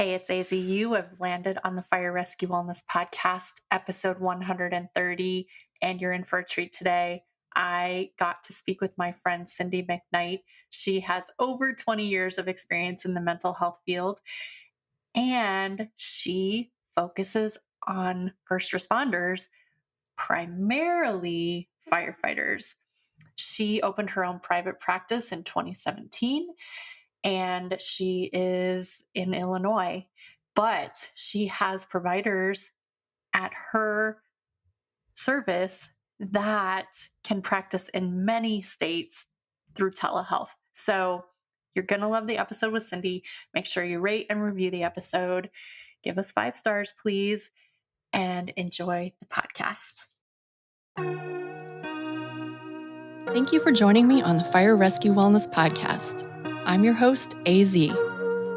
Hey, it's AZ. You have landed on the Fire Rescue Wellness Podcast, episode 130, and you're in for a treat today. I got to speak with my friend Cindy McKnight. She has over 20 years of experience in the mental health field, and she focuses on first responders, primarily firefighters. She opened her own private practice in 2017. And she is in Illinois, but she has providers at her service that can practice in many states through telehealth. So you're going to love the episode with Cindy. Make sure you rate and review the episode. Give us 5 stars, please, and enjoy the podcast. Thank you for joining me on the Fire Rescue Wellness Podcast. I'm your host, AZ.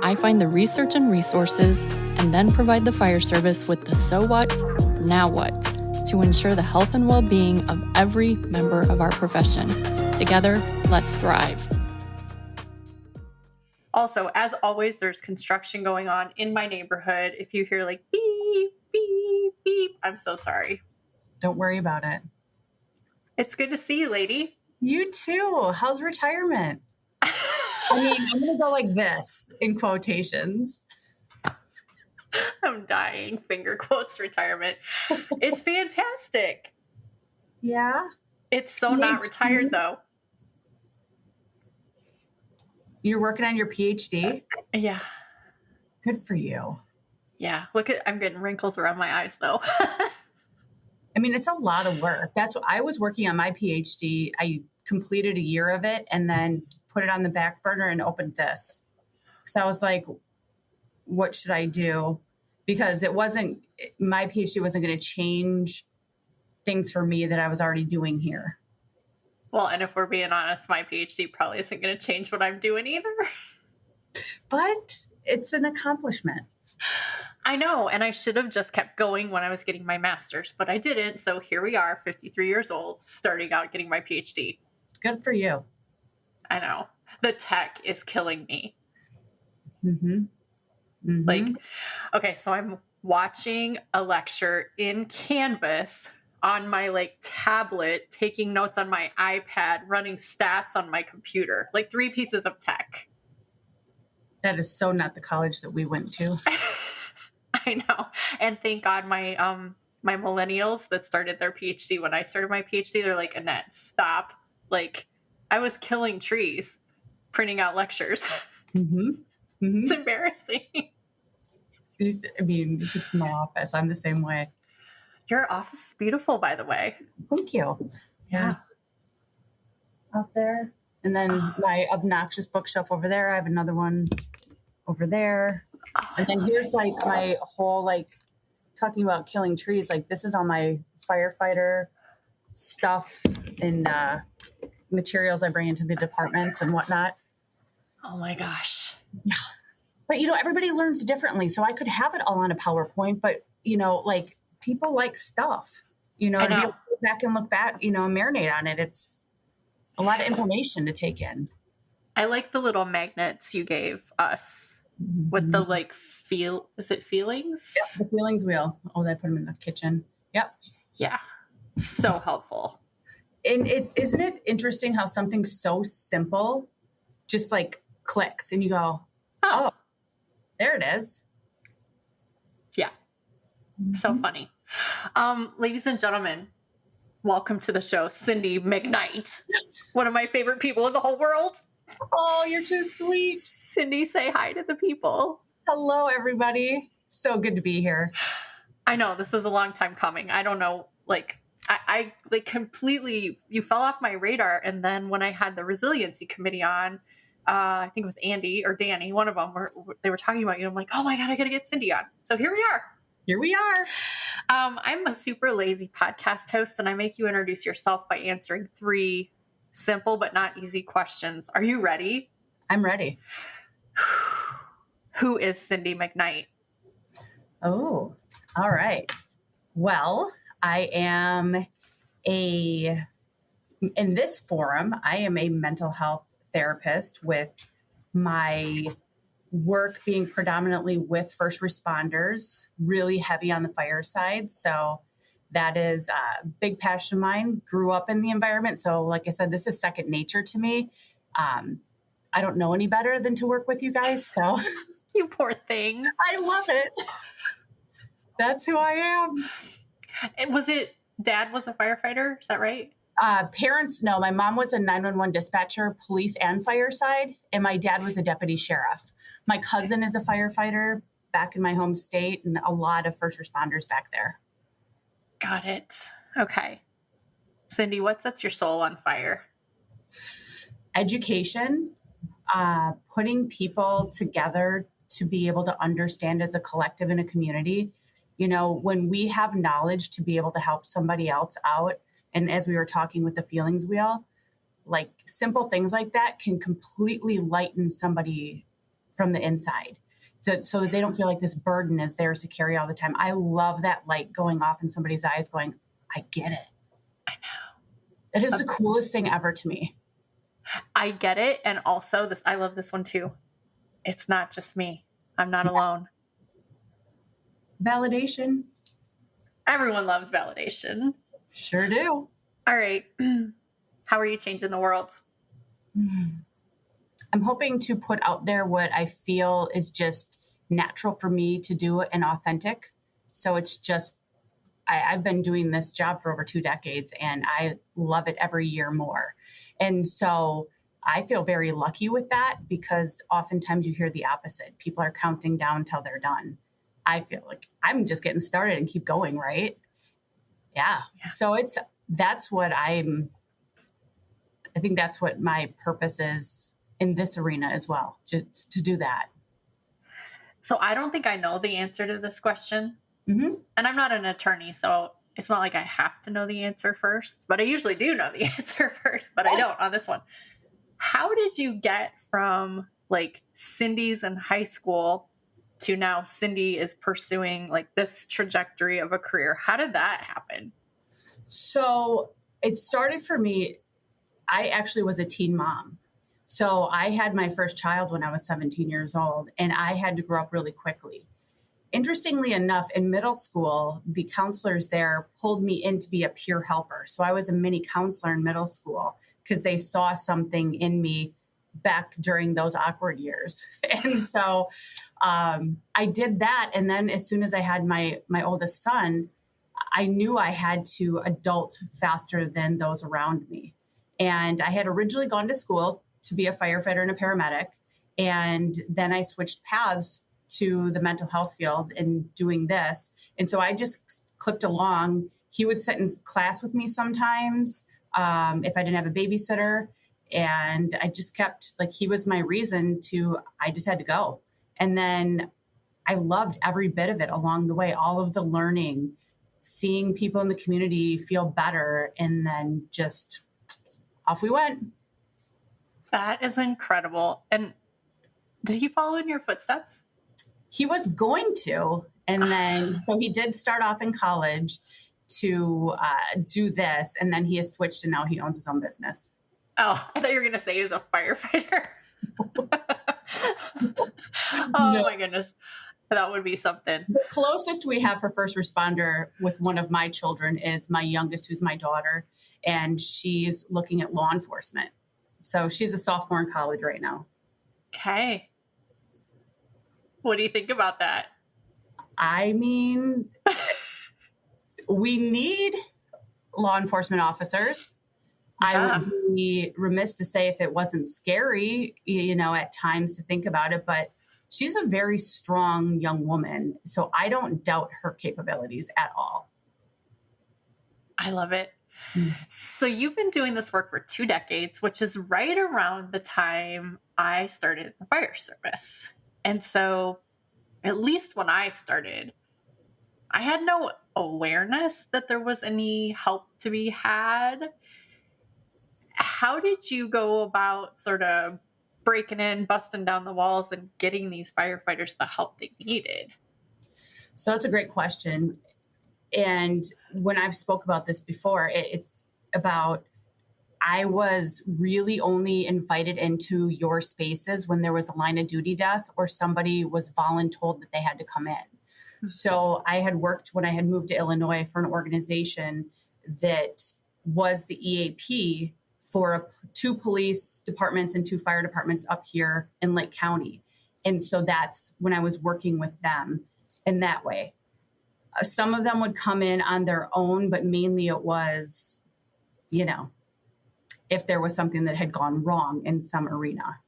I find the research and resources and then provide the fire service with the so what, now what, to ensure the health and well-being of every member of our profession. Together, let's thrive. Also, as always, there's construction going on in my neighborhood. If you hear like beep, beep, beep, I'm so sorry. Don't worry about it. It's good to see you, lady. You too. How's retirement? I mean, I'm going to go like this in quotations. I'm dying. Finger quotes retirement. It's fantastic. Yeah. It's so not retired though. You're working on your PhD? Yeah. Good for you. Yeah. I'm getting wrinkles around my eyes though. I mean, it's a lot of work. That's what I was working on my PhD. I completed a year of it and then put it on the back burner and opened this. So I was like, what should I do? Because my PhD wasn't going to change things for me that I was already doing here. Well, and if we're being honest, my PhD probably isn't going to change what I'm doing either. But it's an accomplishment. I know. And I should have just kept going when I was getting my master's, but I didn't. So here we are, 53 years old, starting out getting my PhD. Good for you. I know. The tech is killing me. Mm-hmm. Mm-hmm. Like, okay, so I'm watching a lecture in Canvas on my tablet, taking notes on my iPad, running stats on my computer, 3 pieces of tech. That is so not the college that we went to. I know. And thank God my millennials that started their PhD when I started my PhD, they're like, Annette, stop. I was killing trees, printing out lectures. Mm-hmm. Mm-hmm. It's embarrassing. I mean, you should see my office. I'm the same way. Your office is beautiful, by the way. Thank you. Yeah. Yes. Out there. And then my obnoxious bookshelf over there. I have another one over there. And then here's my whole, talking about killing trees. This is all my firefighter stuff and materials I bring into the departments and whatnot. Oh my gosh. Yeah. But, everybody learns differently. So I could have it all on a PowerPoint, but, people like stuff, to be able to go back and look back, marinate on it. It's a lot of information to take in. I like the little magnets you gave us with the is it feelings? Yep, the feelings wheel. Oh, I put them in the kitchen. Yep. Yeah. So helpful. And isn't it interesting how something so simple just clicks and you go, oh, there it is. Yeah. Mm-hmm. So funny. Ladies and gentlemen, welcome to the show, Cindy McKnight, one of my favorite people in the whole world. Oh, you're too sweet. Cindy, say hi to the people. Hello, everybody. So good to be here. I know this is a long time coming. I don't know, I completely, you fell off my radar. And then when I had the resiliency committee on, I think it was Andy or Danny, one of them, they were talking about you. I'm like, oh my God, I got to get Cindy on. So here we are. Here we are. I'm a super lazy podcast host, and I make you introduce yourself by answering 3 simple but not easy questions. Are you ready? I'm ready. Who is Cindy McKnight? Oh, all right. Well, I am in this forum, I am a mental health therapist with my work being predominantly with first responders, really heavy on the fire side. So that is a big passion of mine. Grew up in the environment. So like I said, this is second nature to me. I don't know any better than to work with you guys. So You poor thing. I love it. That's who I am. Dad was a firefighter? Is that right? Parents, no. My mom was a 911 dispatcher, police and fire side, and my dad was a deputy sheriff. My cousin is a firefighter back in my home state, and a lot of first responders back there. Got it. Okay. Cindy, what sets your soul on fire? Education, putting people together to be able to understand as a collective in a community. You know, when we have knowledge to be able to help somebody else out, and as we were talking with the feelings wheel, like simple things like that can completely lighten somebody from the inside. So that they don't feel like this burden is theirs to carry all the time. I love that light going off in somebody's eyes going, I get it. I know. It is the coolest thing ever to me. I get it. And also I love this one too. It's not just me. I'm not alone. Validation. Everyone loves validation. Sure do. All right. How are you changing the world? I'm hoping to put out there what I feel is just natural for me to do and authentic. So it's just, I've been doing this job for over 2 decades and I love it every year more. And so I feel very lucky with that because oftentimes you hear the opposite. People are counting down till they're done. I feel like I'm just getting started and keep going, right? Yeah. So that's what I think that's what my purpose is in this arena as well, just to do that. So I don't think I know the answer to this question. Mm-hmm. And I'm not an attorney, so it's not like I have to know the answer first, but I usually do know the answer first, but I don't on this one. How did you get from like Cindy's in high school to now Cindy is pursuing like this trajectory of a career? How did that happen? So it started for me, I actually was a teen mom. So I had my first child when I was 17 years old, and I had to grow up really quickly. Interestingly enough, in middle school, the counselors there pulled me in to be a peer helper. So I was a mini counselor in middle school because they saw something in me back during those awkward years. And so I did that. And then as soon as I had my oldest son, I knew I had to adult faster than those around me. And I had originally gone to school to be a firefighter and a paramedic. And then I switched paths to the mental health field and doing this. And so I just clipped along. He would sit in class with me sometimes if I didn't have a babysitter. And I just kept, like, he was my reason I just had to go. And then I loved every bit of it along the way, all of the learning, seeing people in the community feel better, and then just off we went. That is incredible. And did he follow in your footsteps? He was going to. And then, so he did start off in college to do this. And then he has switched and now he owns his own business. Oh, I thought you were going to say he was a firefighter. No. My goodness. That would be something. The closest we have for first responder with one of my children is my youngest, who's my daughter, and she's looking at law enforcement. So she's a sophomore in college right now. Okay. What do you think about that? I mean, we need law enforcement officers. I would be remiss to say if it wasn't scary, at times to think about it, but she's a very strong young woman. So I don't doubt her capabilities at all. I love it. So you've been doing this work for 2 decades, which is right around the time I started the fire service. And so at least when I started, I had no awareness that there was any help to be had. How did you go about sort of breaking in, busting down the walls, and getting these firefighters the help they needed? So that's a great question. And when I've spoke about this before, it's about, I was really only invited into your spaces when there was a line of duty death or somebody was voluntold that they had to come in. So I had worked when I had moved to Illinois for an organization that was the EAP for 2 police departments and 2 fire departments up here in Lake County. And so that's when I was working with them in that way. Some of them would come in on their own, but mainly it was, if there was something that had gone wrong in some arena.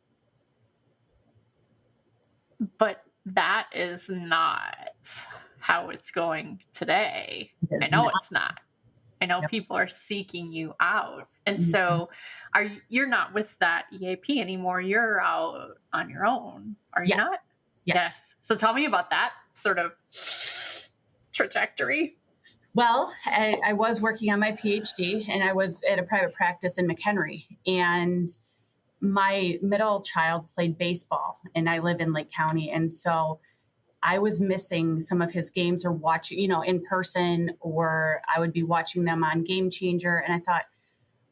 But that is not how it's going today. I know it's not. I know people are seeking you out. And so you're not with that EAP anymore. You're out on your own. Are you not? Yes. So tell me about that sort of trajectory. Well, I was working on my PhD and I was at a private practice in McKnight, and my middle child played baseball and I live in Lake County. And so I was missing some of his games or watching, in person, or I would be watching them on Game Changer. And I thought,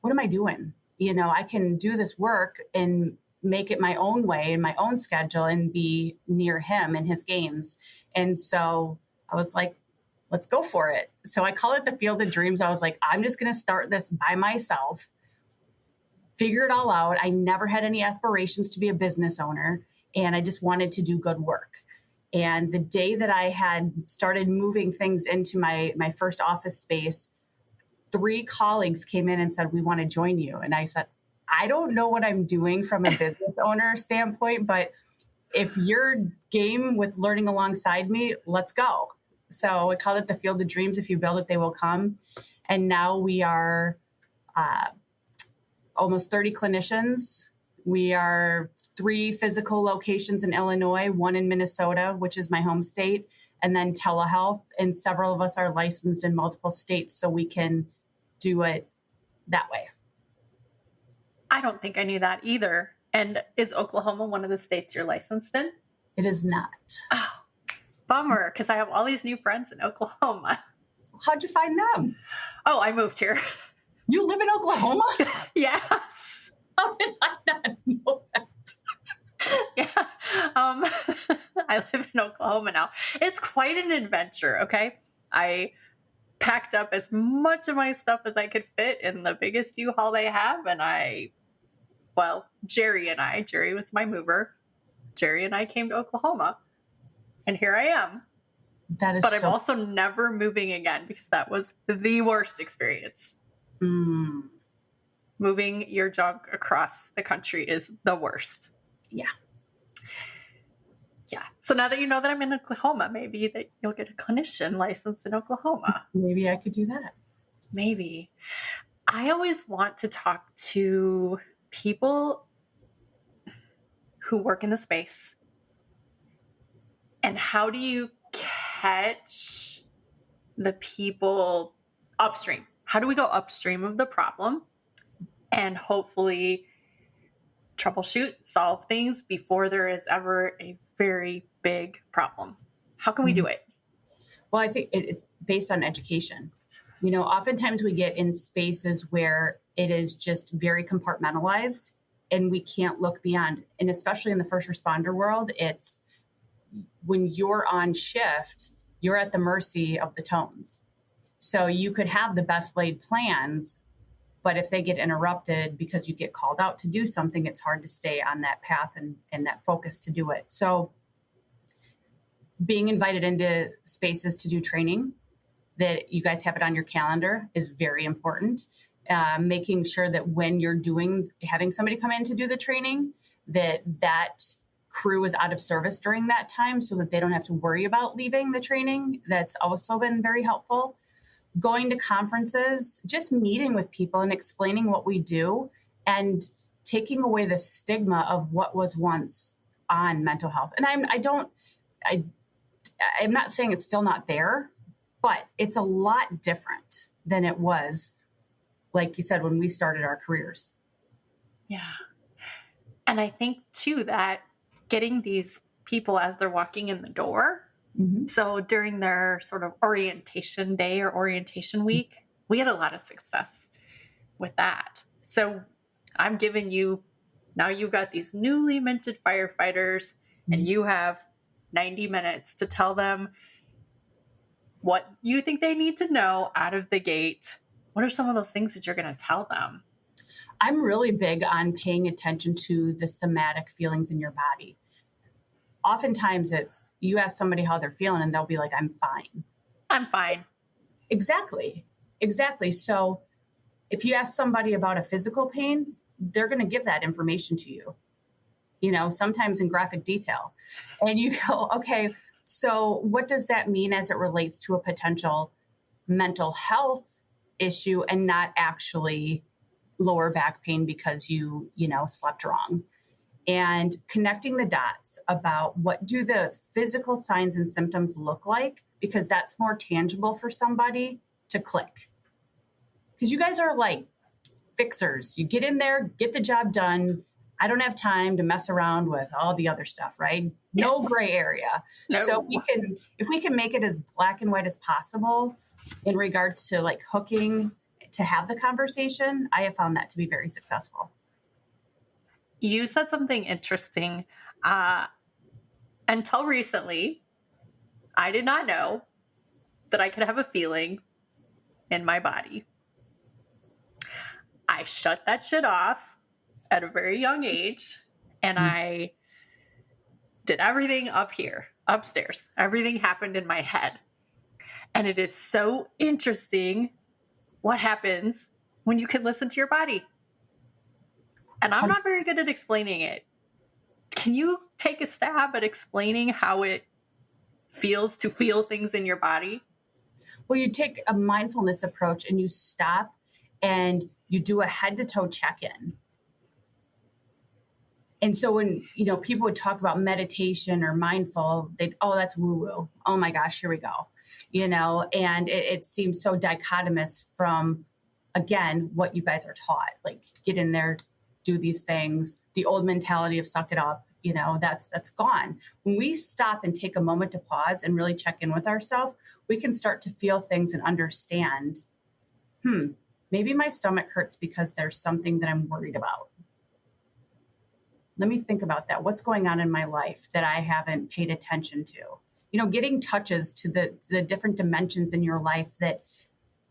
what am I doing? I can do this work and make it my own way in my own schedule and be near him and his games. And so I was like, let's go for it. So I call it the Field of Dreams. I was like, I'm just going to start this by myself, figure it all out. I never had any aspirations to be a business owner, and I just wanted to do good work. And the day that I had started moving things into my first office space, 3 colleagues came in and said, we want to join you. And I said, I don't know what I'm doing from a business owner standpoint, but if you're game with learning alongside me, let's go. So I call it the Field of Dreams. If you build it, they will come. And now we are almost 30 clinicians. We are 3 physical locations in Illinois, 1 in Minnesota, which is my home state, and then telehealth. And several of us are licensed in multiple states, so we can do it that way. I don't think I knew that either. And is Oklahoma one of the states you're licensed in? It is not. Oh, bummer, because I have all these new friends in Oklahoma. How'd you find them? Oh, I moved here. You live in Oklahoma? Yes. How did I not know that? Yeah. I live in Oklahoma now. It's quite an adventure, okay? I packed up as much of my stuff as I could fit in the biggest U-Haul they have, and Jerry was my mover. Jerry and I came to Oklahoma, and here I am. But I'm also never moving again because that was the worst experience. Moving your junk across the country is the worst. Yeah. Yeah. So now that you know that I'm in Oklahoma, maybe that you'll get a clinician license in Oklahoma. Maybe I could do that. Maybe. I always want to talk to people who work in the space. And how do you catch the people upstream? How do we go upstream of the problem and hopefully troubleshoot, solve things before there is ever a very big problem? How can we do it? Well, I think it's based on education. Oftentimes we get in spaces where it is just very compartmentalized and we can't look beyond. And especially in the first responder world, it's when you're on shift, you're at the mercy of the tones. So you could have the best laid plans, but if they get interrupted because you get called out to do something, it's hard to stay on that path and that focus to do it. So being invited into spaces to do training, that you guys have it on your calendar, is very important. Making sure that when you're having somebody come in to do the training, that crew is out of service during that time so that they don't have to worry about leaving the training. That's also been very helpful. Going to conferences, just meeting with people and explaining what we do and taking away the stigma of what was once on mental health. And I'm not saying it's still not there, but it's a lot different than it was, like you said, when we started our careers. Yeah. And I think too that getting these people as they're walking in the door. Mm-hmm. So during their sort of orientation day or orientation week, we had a lot of success with that. So I'm giving you, now you've got these newly minted firefighters and you have 90 minutes to tell them what you think they need to know out of the gate. What are some of those things that you're going to tell them? I'm really big on paying attention to the somatic feelings in your body. Oftentimes it's, you ask somebody how they're feeling and they'll be like, I'm fine. I'm fine. Exactly. So if you ask somebody about a physical pain, they're going to give that information to you, sometimes in graphic detail. And you go, okay, so what does that mean as it relates to a potential mental health issue and not actually lower back pain because you slept wrong? And connecting the dots about what do the physical signs and symptoms look like, because that's more tangible for somebody to click. Because you guys are like fixers. You get in there, get the job done. I don't have time to mess around with all the other stuff, right? No gray area. No. So if we can make it as black and white as possible in regards to like hooking to have the conversation, I have found that to be very successful. You said something interesting. Until recently, I did not know that I could have a feeling in my body. I shut that shit off at a very young age, and I did everything up here, upstairs. Everything happened in my head. And it is so interesting what happens when you can listen to your body. And I'm not very good at explaining it. Can you take a stab at explaining how it feels to feel things in your body? Well, you take a mindfulness approach and you stop and you do a head to toe check-in. And so when, people would talk about meditation or mindful, that's woo-woo. Oh my gosh, here we go. And it seems so dichotomous from, again, what you guys are taught, like get in there, do these things, the old mentality of suck it up, that's gone. When we stop and take a moment to pause and really check in with ourselves, we can start to feel things and understand, maybe my stomach hurts because there's something that I'm worried about. Let me think about that. What's going on in my life that I haven't paid attention to? Getting touches to the different dimensions in your life that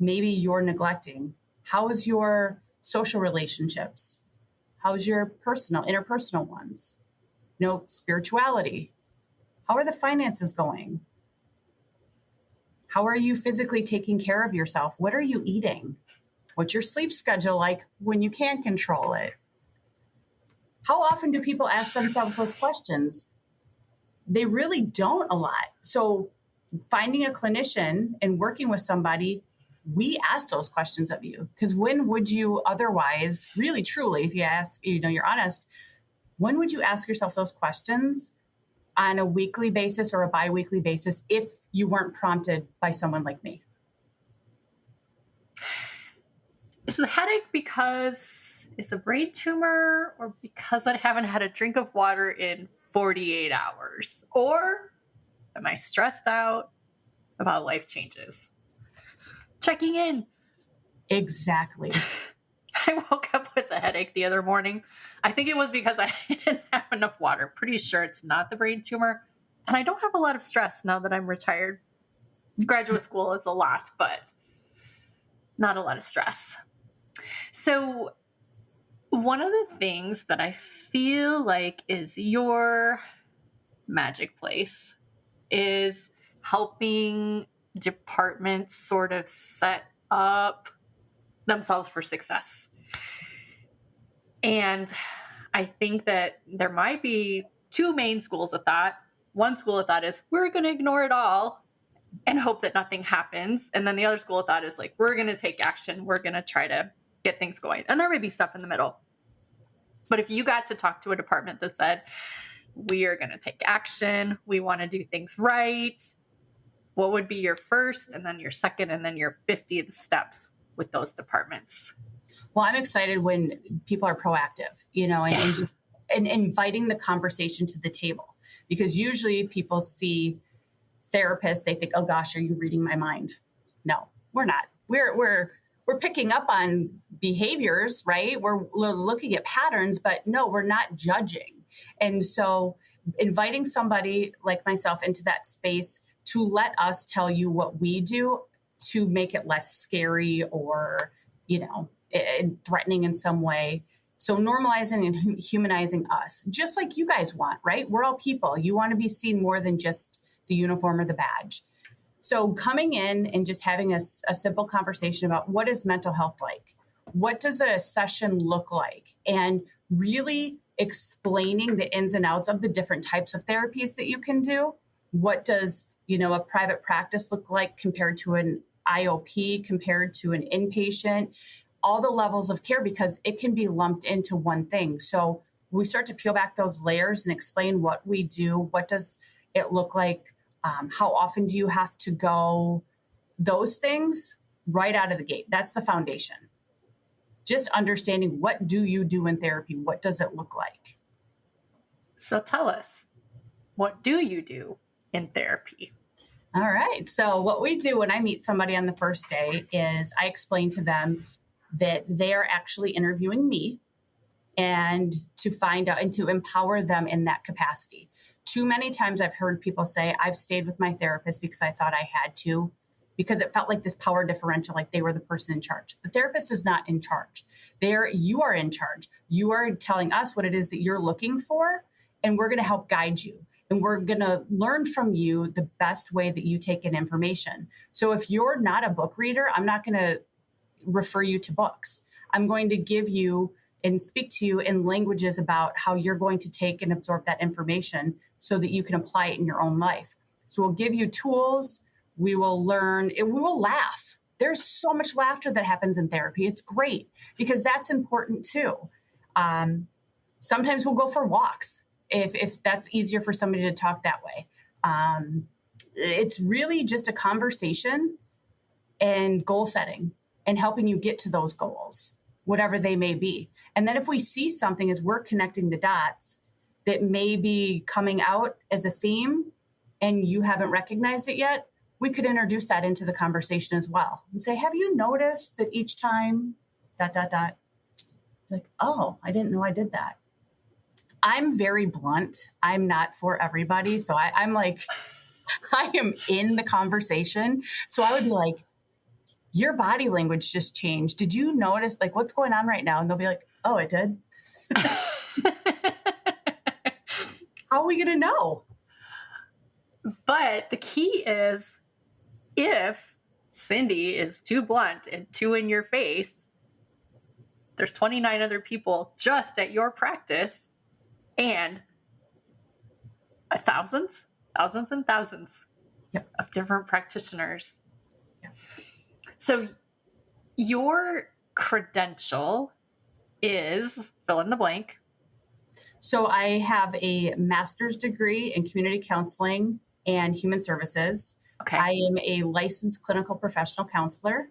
maybe you're neglecting. How is your social relationships? How's your interpersonal ones? Spirituality. How are the finances going? How are you physically taking care of yourself? What are you eating? What's your sleep schedule like when you can't control it? How often do people ask themselves those questions? They really don't a lot. So finding a clinician and working with somebody, we ask those questions of you, because when would you otherwise, really, truly, if you ask, you're honest, when would you ask yourself those questions on a weekly basis or a bi-weekly basis if you weren't prompted by someone like me? Is the headache because it's a brain tumor, or because I haven't had a drink of water in 48 hours? Or am I stressed out about life changes? Checking in. Exactly. I woke up with a headache the other morning. I think it was because I didn't have enough water. Pretty sure it's not the brain tumor. And I don't have a lot of stress now that I'm retired. Graduate school is a lot, but not a lot of stress. So one of the things that I feel like is your magic place is helping departments sort of set up themselves for success. And I think that there might be two main schools of thought. One school of thought is we're going to ignore it all and hope that nothing happens. And then the other school of thought is like, we're going to take action. We're going to try to get things going. And there may be stuff in the middle. But if you got to talk to a department that said, we are going to take action, we want to do things right, what would be your first and then your second and then your 50th steps with those departments? Well, I'm excited when people are proactive, and just and inviting the conversation to the table, because usually people see therapists, they think, oh gosh, are you reading my mind? No, we're not. We're we're picking up on behaviors, right? We're looking at patterns, but no, we're not judging. And so inviting somebody like myself into that space to let us tell you what we do to make it less scary or, threatening in some way. So normalizing and humanizing us, just like you guys want, right? We're all people. You want to be seen more than just the uniform or the badge. So coming in and just having a simple conversation about what is mental health like? What does a session look like? And really explaining the ins and outs of the different types of therapies that you can do. What does, a private practice look like compared to an IOP, compared to an inpatient? All the levels of care, because it can be lumped into one thing. So we start to peel back those layers and explain what we do. What does it look like? How often do you have to go? Those things right out of the gate. That's the foundation. Just understanding, what do you do in therapy? What does it look like? So tell us, what do you do in therapy? All right. So what we do when I meet somebody on the first day is I explain to them that they are actually interviewing me, and to find out and to empower them in that capacity. Too many times I've heard people say, I've stayed with my therapist because I thought I had to, because it felt like this power differential, like they were the person in charge. The therapist is not in charge. You are in charge. You are telling us what it is that you're looking for, and we're going to help guide you. And we're going to learn from you the best way that you take in information. So if you're not a book reader, I'm not going to refer you to books. I'm going to give you and speak to you in languages about how you're going to take and absorb that information so that you can apply it in your own life. So we'll give you tools. We will learn, and we will laugh. There's so much laughter that happens in therapy. It's great because that's important too. Sometimes we'll go for walks if that's easier for somebody to talk that way. It's really just a conversation and goal setting and helping you get to those goals, whatever they may be. And then if we see something as we're connecting the dots that may be coming out as a theme and you haven't recognized it yet, we could introduce that into the conversation as well and say, have you noticed that each time ... Like, oh, I didn't know I did that. I'm very blunt. I'm not for everybody. So I'm like, I am in the conversation. So I would be like, your body language just changed. Did you notice, like, what's going on right now? And they'll be like, oh, it did. How are we going to know? But the key is, if Cindy is too blunt and too in your face, there's 29 other people just at your practice, and thousands and thousands of different practitioners. So your credential is fill in the blank. So I have a master's degree in community counseling and human services. Okay. I am a licensed clinical professional counselor,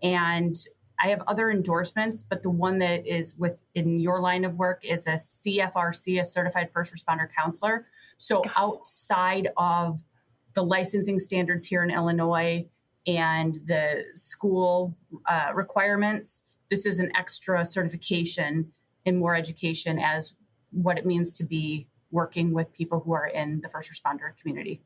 and I have other endorsements, but the one that is within your line of work is a CFRC, a certified first responder counselor. So outside of the licensing standards here in Illinois and the school requirements, this is an extra certification and more education as what it means to be working with people who are in the first responder community.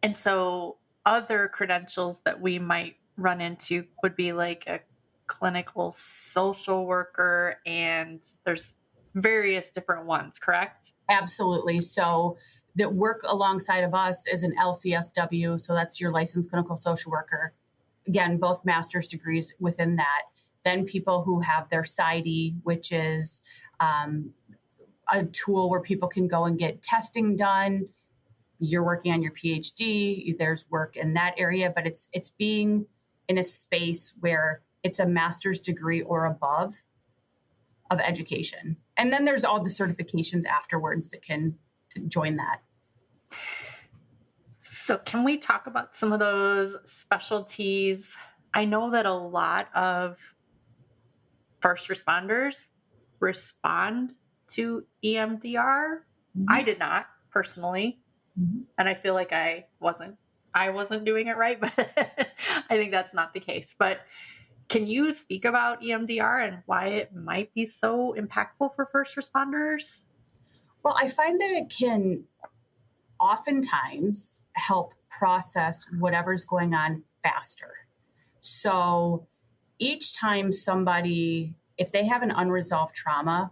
And so other credentials that we might run into would be like a clinical social worker, and there's various different ones, correct? Absolutely. So that work alongside of us is an LCSW. So that's your licensed clinical social worker. Again, both master's degrees within that. Then people who have their PsyD, which is a tool where people can go and get testing done. You're working on your PhD. There's work in that area, but it's being in a space where it's a master's degree or above of education. And then there's all the certifications afterwards that can join that. So can we talk about some of those specialties? I know that a lot of first responders respond to EMDR. Mm-hmm. I did not personally. Mm-hmm. And I feel like I wasn't doing it right, but I think that's not the case. But Can you speak about EMDR and why it might be so impactful for first responders? Well, I find that it can oftentimes help process whatever's going on faster. So each time somebody, if they have an unresolved trauma,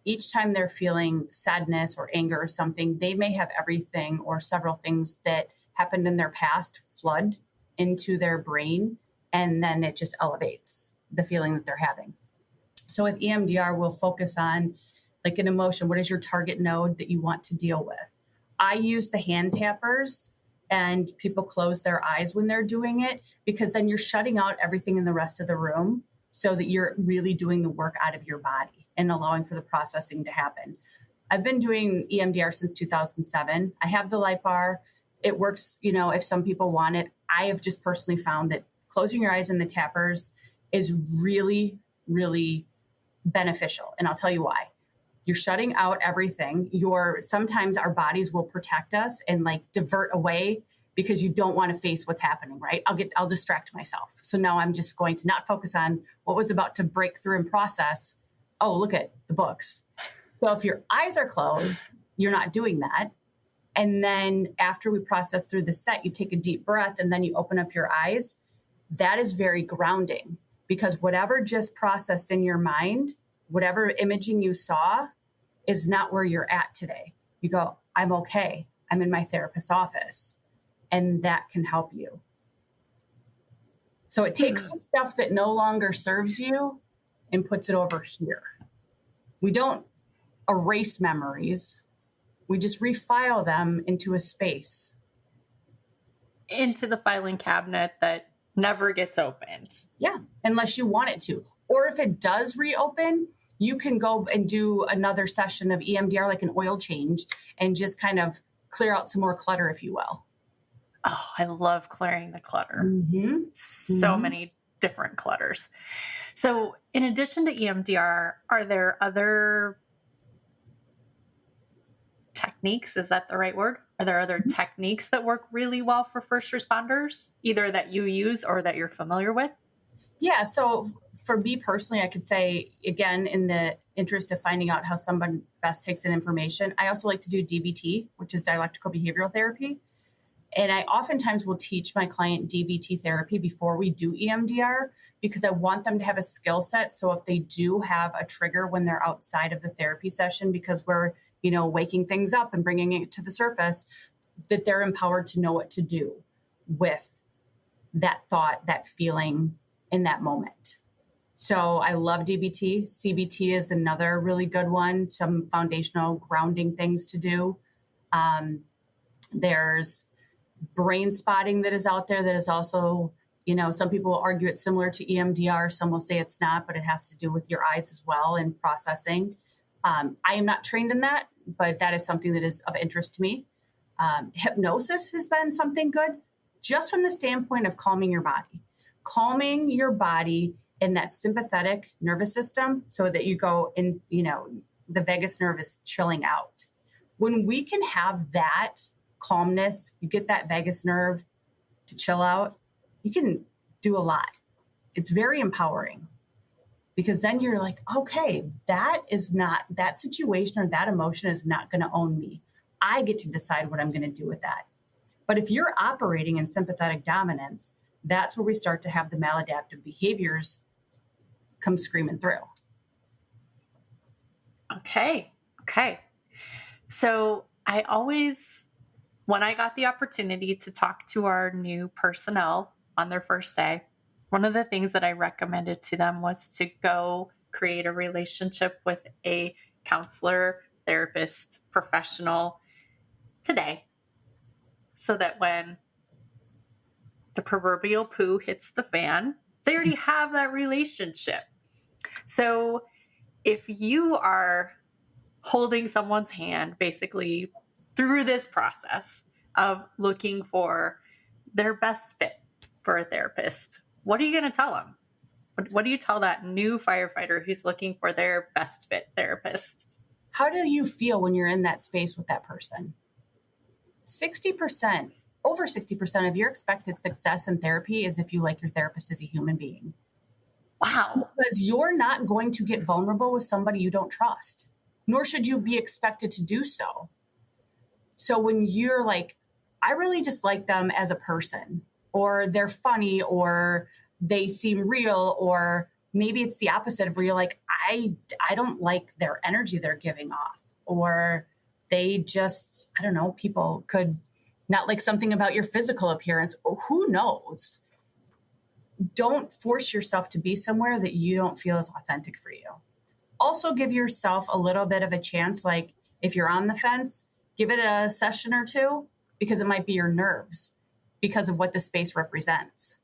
each time they're feeling sadness or anger or something, they may have everything or several things that happened in their past flood into their brain, and then it just elevates the feeling that they're having. So with EMDR, we'll focus on like an emotion. What is your target node that you want to deal with? I use the hand tappers, and people close their eyes when they're doing it, because then you're shutting out everything in the rest of the room so that you're really doing the work out of your body and allowing for the processing to happen. I've been doing EMDR since 2007. I have the light bar. It works, if some people want it. I have just personally found that closing your eyes and the tappers is really, really beneficial. And I'll tell you why. You're shutting out everything. Sometimes our bodies will protect us and like divert away because you don't want to face what's happening, right? I'll distract myself. So now I'm just going to not focus on what was about to break through and process. Oh, look at the books. So if your eyes are closed, you're not doing that. And then after we process through the set, you take a deep breath and then you open up your eyes. That is very grounding, because whatever just processed in your mind, whatever imaging you saw is not where you're at today. You go, I'm okay. I'm in my therapist's office. And that can help you. So it takes the stuff that no longer serves you and puts it over here. We don't erase memories. We just refile them into a space. Into the filing cabinet that never gets opened. Yeah, unless you want it to. Or if it does reopen, you can go and do another session of EMDR, like an oil change, and just kind of clear out some more clutter, if you will. Oh, I love clearing the clutter. Mm-hmm. So many different clutters. So in addition to EMDR, are there other techniques? Is that the right word? Are there other techniques that work really well for first responders, either that you use or that you're familiar with? Yeah. So for me personally, I could say, again, in the interest of finding out how someone best takes in information, I also like to do DBT, which is dialectical behavioral therapy. And I oftentimes will teach my client DBT therapy before we do EMDR, because I want them to have a skill set. So if they do have a trigger when they're outside of the therapy session, because we're, waking things up and bringing it to the surface, that they're empowered to know what to do with that thought, that feeling in that moment. So I love DBT. CBT is another really good one. Some foundational grounding things to do. There's brain spotting that is out there that is also, some people will argue it's similar to EMDR. Some will say it's not, but it has to do with your eyes as well and processing. I am not trained in that, but that is something that is of interest to me. Hypnosis has been something good, just from the standpoint of calming your body in that sympathetic nervous system, so that you go in, the vagus nerve is chilling out. When we can have that calmness, you get that vagus nerve to chill out, you can do a lot. It's very empowering, because then you're like, okay, that situation or that emotion is not going to own me. I get to decide what I'm going to do with that. But if you're operating in sympathetic dominance, that's where we start to have the maladaptive behaviors come screaming through. Okay. So when I got the opportunity to talk to our new personnel on their first day, one of the things that I recommended to them was to go create a relationship with a counselor, therapist, professional today, so that when the proverbial poo hits the fan, they already have that relationship. So if you are holding someone's hand basically through this process of looking for their best fit for a therapist, what are you going to tell them? What do you tell that new firefighter who's looking for their best fit therapist? How do you feel when you're in that space with that person? Over 60% of your expected success in therapy is if you like your therapist as a human being. Wow. Because you're not going to get vulnerable with somebody you don't trust, nor should you be expected to do so. So when you're like, I really just like them as a person, or they're funny, or they seem real, or maybe it's the opposite of where you're like, I don't like their energy they're giving off, or they just, I don't know, people could not like something about your physical appearance, or who knows. Don't force yourself to be somewhere that you don't feel is authentic for you. Also give yourself a little bit of a chance. Like if you're on the fence, give it a session or two, because it might be your nerves because of what the space represents.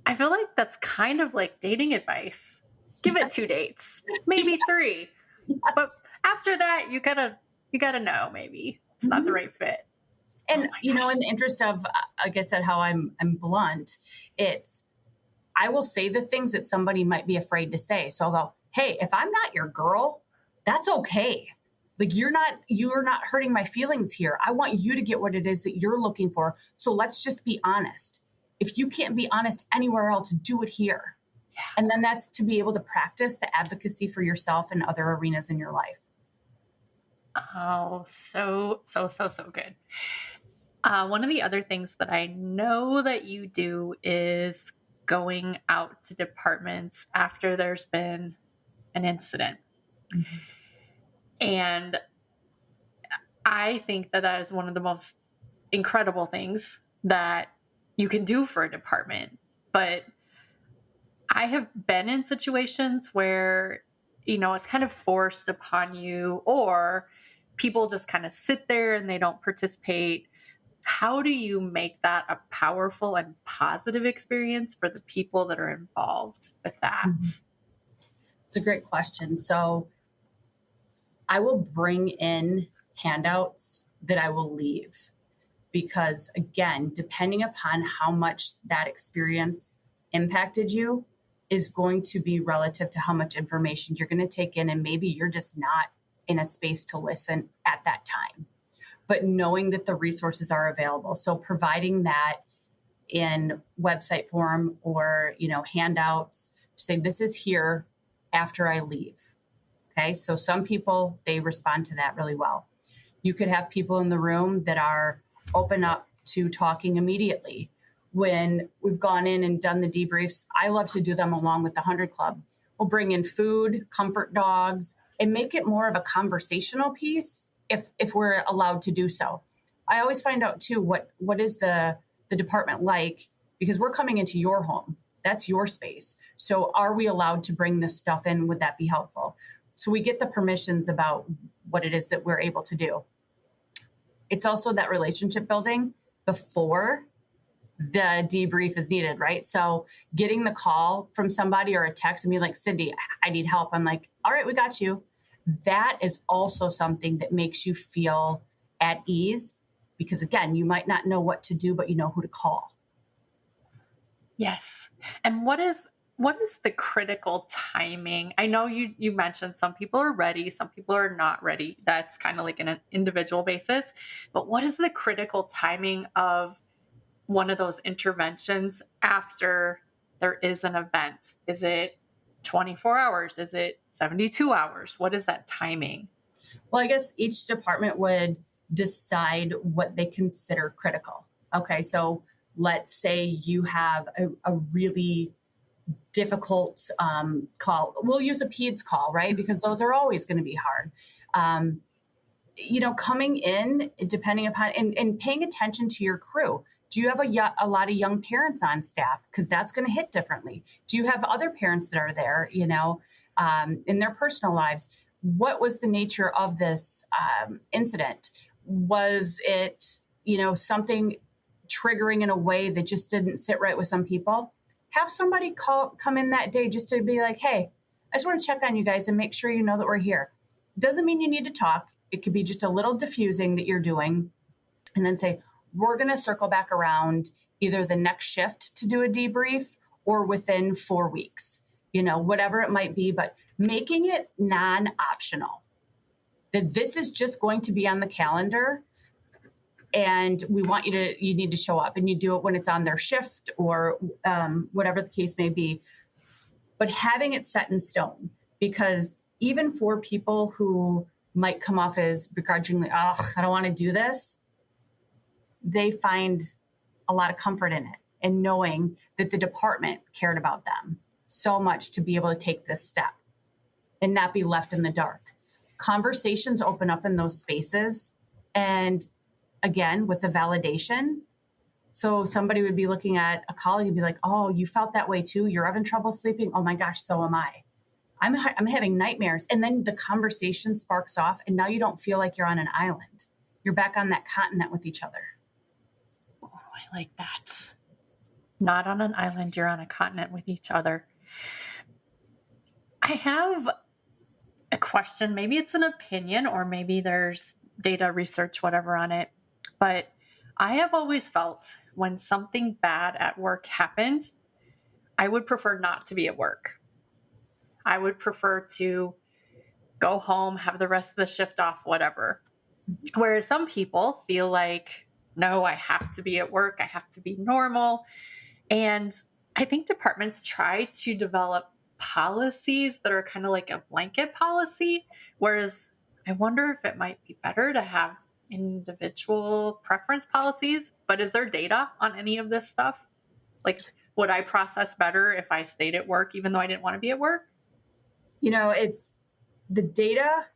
I feel like that's kind of like dating advice. Give it 2 dates, maybe 3. Yes. But after that, you gotta know maybe it's not the right fit. And, in the interest of, like I said, how I'm blunt, I will say the things that somebody might be afraid to say. So I'll go, hey, if I'm not your girl, that's okay. Like you're not hurting my feelings here. I want you to get what it is that you're looking for. So let's just be honest. If you can't be honest anywhere else, do it here. Yeah. And then that's to be able to practice the advocacy for yourself in other arenas in your life. Oh, so good. One of the other things that I know that you do is going out to departments after there's been an incident. Mm-hmm. And I think that is one of the most incredible things that you can do for a department. But I have been in situations where, it's kind of forced upon you, or people just kind of sit there and they don't participate. How do you make that a powerful and positive experience for the people that are involved with that? It's a great question. So I will bring in handouts that I will leave, because again, depending upon how much that experience impacted you is going to be relative to how much information you're going to take in. And maybe you're just not in a space to listen at that time. But knowing that the resources are available. So providing that in website form or, handouts, say this is here after I leave. Okay. So some people, they respond to that really well. You could have people in the room that are open up to talking immediately. When we've gone in and done the debriefs, I love to do them along with the 100 Club. We'll bring in food, comfort dogs, and make it more of a conversational piece if we're allowed to do so. I always find out too, what is the department like, because we're coming into your home. That's your space. So are we allowed to bring this stuff in? Would that be helpful? So we get the permissions about what it is that we're able to do. It's also that relationship building before the debrief is needed, right? So getting the call from somebody or a text and being like, Cindy, I need help. I'm like, all right, we got you. That is also something that makes you feel at ease, because again, you might not know what to do, but you know who to call. Yes. And what is the critical timing? I know you mentioned some people are ready, some people are not ready. That's kind of like an individual basis. But what is the critical timing of one of those interventions after there is an event? Is it 24 hours? Is it 72 hours? What is that timing? Well, I guess each department would decide what they consider critical. Okay, so let's say you have a really difficult call. We'll use a PEDS call, right? Because those are always going to be hard. Coming in, depending upon, and paying attention to your crew. Do you have a lot of young parents on staff? Because that's going to hit differently. Do you have other parents that are there, in their personal lives? What was the nature of this incident? Was it, something triggering in a way that just didn't sit right with some people? Have somebody come in that day just to be like, hey, I just want to check on you guys and make sure you know that we're here. Doesn't mean you need to talk. It could be just a little diffusing that you're doing, and then say, we're going to circle back around either the next shift to do a debrief or within 4 weeks, whatever it might be, but making it non-optional, that this is just going to be on the calendar and we want you need to show up, and you do it when it's on their shift or whatever the case may be. But having it set in stone, because even for people who might come off as begrudgingly, I don't want to do this, they find a lot of comfort in it and knowing that the department cared about them so much to be able to take this step and not be left in the dark. Conversations open up in those spaces. And again, with the validation. So somebody would be looking at a colleague and be like, oh, you felt that way too? You're having trouble sleeping? Oh my gosh, so am I. I'm having nightmares. And then the conversation sparks off, and now you don't feel like you're on an island. You're back on that continent with each other. Oh, I like that. Not on an island, you're on a continent with each other. I have a question. Maybe it's an opinion, or maybe there's data, research, whatever on it. But I have always felt when something bad at work happened, I would prefer not to be at work. I would prefer to go home, have the rest of the shift off, whatever. Whereas some people feel like, no, I have to be at work. I have to be normal. And I think departments try to develop policies that are kind of like a blanket policy. Whereas I wonder if it might be better to have individual preference policies. But is there data on any of this stuff? Like, would I process better if I stayed at work, even though I didn't want to be at work? It's the data,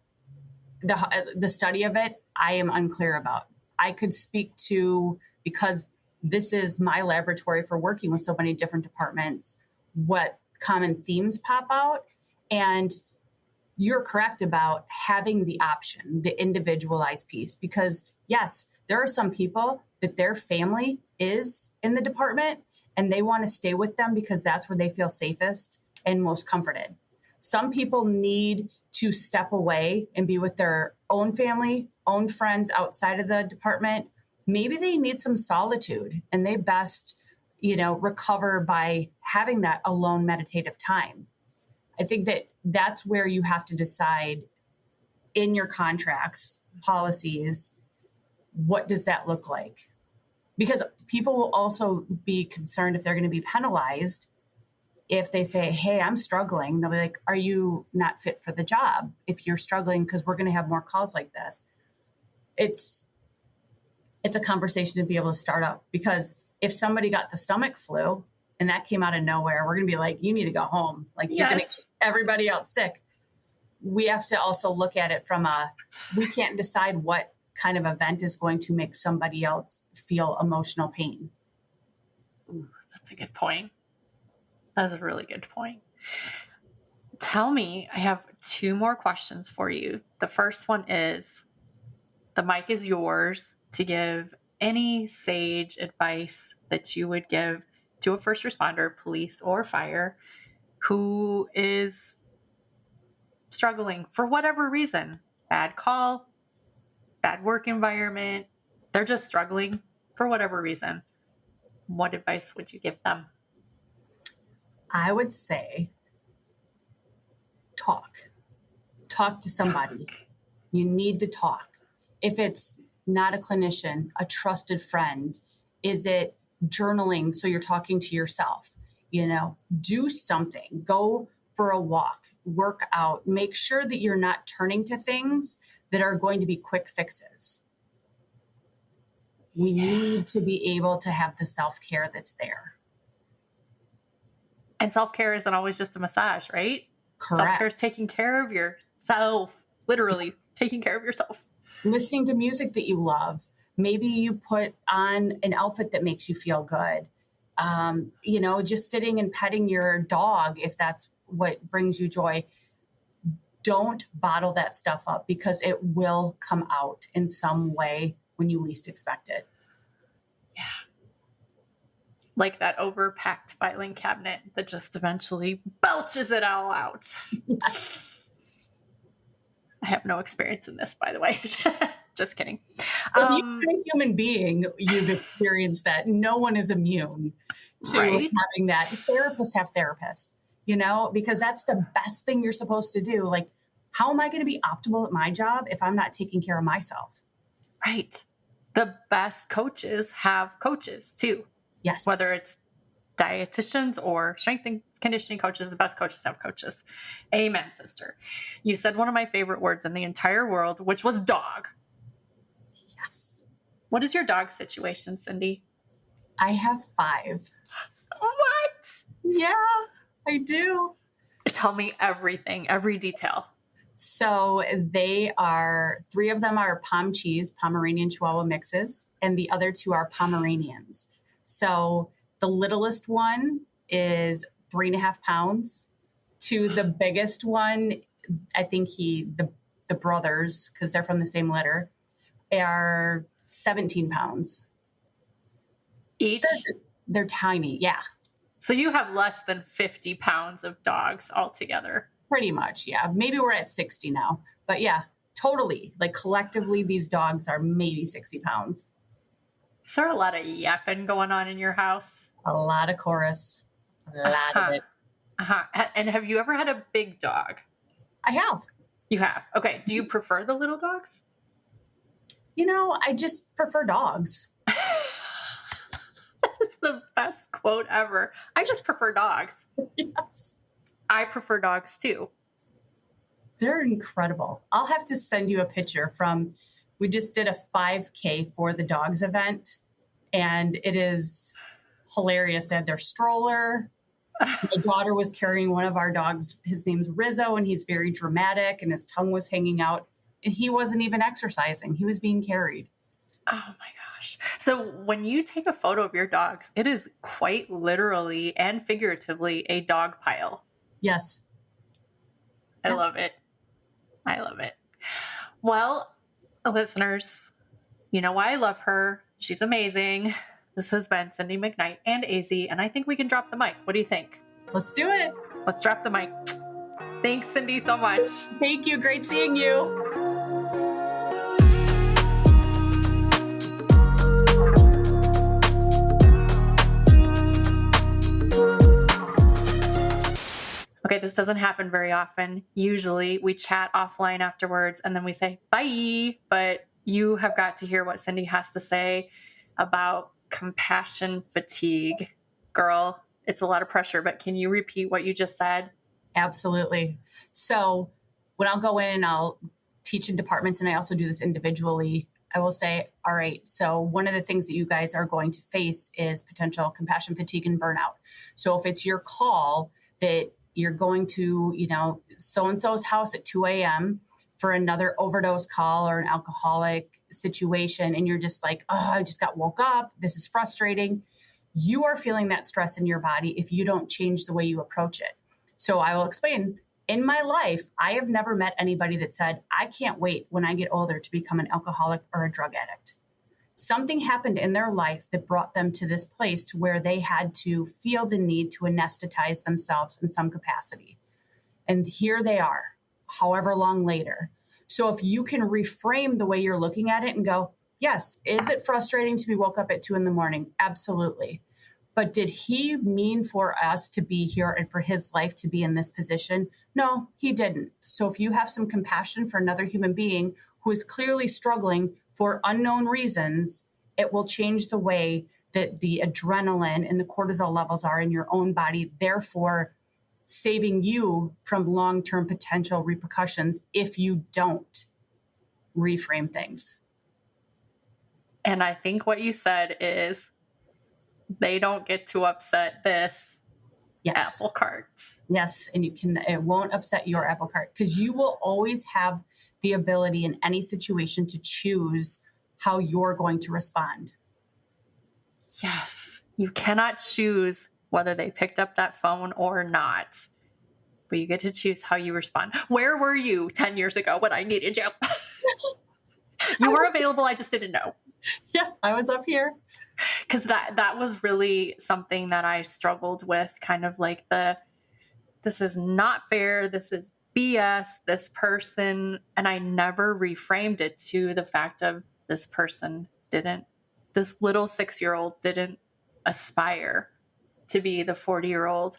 the study of it, I am unclear about. I could speak to, because this is my laboratory for working with so many different departments, what common themes pop out. And you're correct about having the option, the individualized piece, because yes, there are some people that their family is in the department and they want to stay with them because that's where they feel safest and most comforted. Some people need to step away and be with their own family, own friends outside of the department. Maybe they need some solitude, and they best, recover by having that alone meditative time. I think that that's where you have to decide in your contracts, policies, what does that look like? Because people will also be concerned if they're going to be penalized if they say, hey, I'm struggling. They'll be like, are you not fit for the job if you're struggling, because we're going to have more calls like this? It's a conversation to be able to start up, because if somebody got the stomach flu and that came out of nowhere, we're going to be like, you need to go home. Like, you're going to get everybody else sick. We have to also look at it from we can't decide what kind of event is going to make somebody else feel emotional pain. Ooh, that's a good point. That's a really good point. Tell me, I have 2 more questions for you. The first one is, the mic is yours to give any sage advice that you would give to a first responder, police or fire, who is struggling for whatever reason. Bad call, bad work environment. They're just struggling for whatever reason. What advice would you give them? I would say talk to somebody. You need to talk. If it's not a clinician, a trusted friend, is it journaling? So you're talking to yourself, do something, go for a walk, work out, make sure that you're not turning to things that are going to be quick fixes. We need to be able to have the self-care that's there. And self-care isn't always just a massage, right? Correct. Self-care is taking care of yourself, literally taking care of yourself. Listening to music that you love. Maybe you put on an outfit that makes you feel good. Just sitting and petting your dog, if that's what brings you joy. Don't bottle that stuff up, because it will come out in some way when you least expect it. Yeah. Like that overpacked filing cabinet that just eventually belches it all out. I have no experience in this, by the way. Just kidding. If you're a human being, you've experienced that. No one is immune to having that. Therapists have therapists, because that's the best thing you're supposed to do. Like, how am I going to be optimal at my job if I'm not taking care of myself? Right. the best coaches have coaches too. Yes. Whether it's dietitians or strength and conditioning coaches, the best coaches have coaches. Amen, sister. You said one of my favorite words in the entire world, which was dog. Yes. What is your dog situation, Cindy? I have 5. What? Yeah, I do. Tell me everything, every detail. So they are, 3 of them are Pomeranian Chihuahua mixes, and the other 2 are Pomeranians. So the littlest one is 3.5 pounds. To the biggest one, I think the brothers, because they're from the same litter, are 17 pounds. Each? They're tiny, yeah. So you have less than 50 pounds of dogs altogether. Pretty much, yeah. Maybe we're at 60 now. But yeah, totally. Like collectively, these dogs are maybe 60 pounds. Is there a lot of yapping going on in your house? A lot of chorus. A lot of it. And have you ever had a big dog? I have. You have? Okay. Do you prefer the little dogs? I just prefer dogs. That's the best quote ever. I just prefer dogs. Yes. I prefer dogs too. They're incredible. I'll have to send you a picture we just did a 5K for the dogs event, and it is hilarious. They had their stroller. My daughter was carrying one of our dogs. His name's Rizzo, and he's very dramatic, and his tongue was hanging out, and he wasn't even exercising. He was being carried. Oh my gosh. So when you take a photo of your dogs, it is quite literally and figuratively a dog pile. Yes. I love it. I love it. Well, listeners, you know why I love her. She's amazing. This has been Cindy McKnight and AZ, and I think we can drop the mic. What do you think? Let's do it. Let's drop the mic. Thanks, Cindy, so much. Thank you. Great seeing you. Okay, this doesn't happen very often. Usually we chat offline afterwards and then we say bye, but you have got to hear what Cindy has to say about compassion fatigue. Girl, it's a lot of pressure, but can you repeat what you just said? Absolutely. So when I'll go in and I'll teach in departments, and I also do this individually, I will say, all right, so one of the things that you guys are going to face is potential compassion fatigue and burnout. So if it's your call that you're going to, so-and-so's house at 2 a.m. for another overdose call or an alcoholic situation, and you're just like, oh, I just got woke up. This is frustrating. You are feeling that stress in your body if you don't change the way you approach it. So I will explain. In my life, I have never met anybody that said, I can't wait when I get older to become an alcoholic or a drug addict. Something happened in their life that brought them to this place to where they had to feel the need to anesthetize themselves in some capacity. And here they are, however long later. So if you can reframe the way you're looking at it and go, yes, is it frustrating to be woke up at 2 a.m? Absolutely. But did he mean for us to be here and for his life to be in this position? No, he didn't. So if you have some compassion for another human being who is clearly struggling for unknown reasons, it will change the way that the adrenaline and the cortisol levels are in your own body, therefore saving you from long-term potential repercussions if you don't reframe things. And I think what you said is they don't get to upset this apple cart. Yes, and it won't upset your apple cart because you will always have the ability in any situation to choose how you're going to respond. Yes, you cannot choose whether they picked up that phone or not, but you get to choose how you respond. Where were you 10 years ago when I needed you? You were available, I just didn't know. Yeah, I was up here. Because that was really something that I struggled with, kind of like this is not fair, this is BS, this person, and I never reframed it to the fact of this little 6-year-old didn't aspire to be the 40-year-old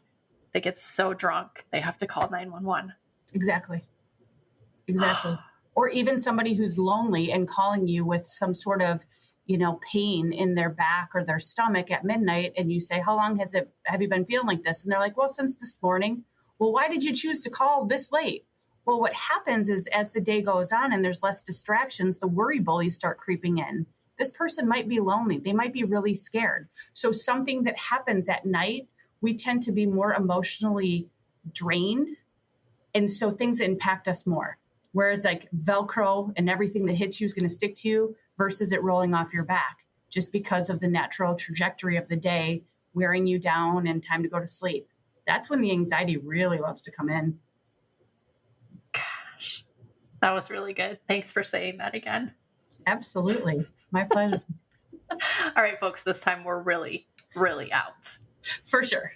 that gets so drunk they have to call 911. Exactly. Or even somebody who's lonely and calling you with some sort of pain in their back or their stomach at midnight, and you say, how long have you been feeling like this? And they're like, well, since this morning. Well, why did you choose to call this late? Well, what happens is as the day goes on and there's less distractions, the worry bullies start creeping in. This person might be lonely. They might be really scared. So something that happens at night, we tend to be more emotionally drained. And so things impact us more. Whereas like Velcro and everything that hits you is going to stick to you versus it rolling off your back just because of the natural trajectory of the day, wearing you down and time to go to sleep. That's when the anxiety really loves to come in. Gosh, that was really good. Thanks for saying that again. Absolutely. My pleasure. All right, folks, this time we're really, really out. For sure.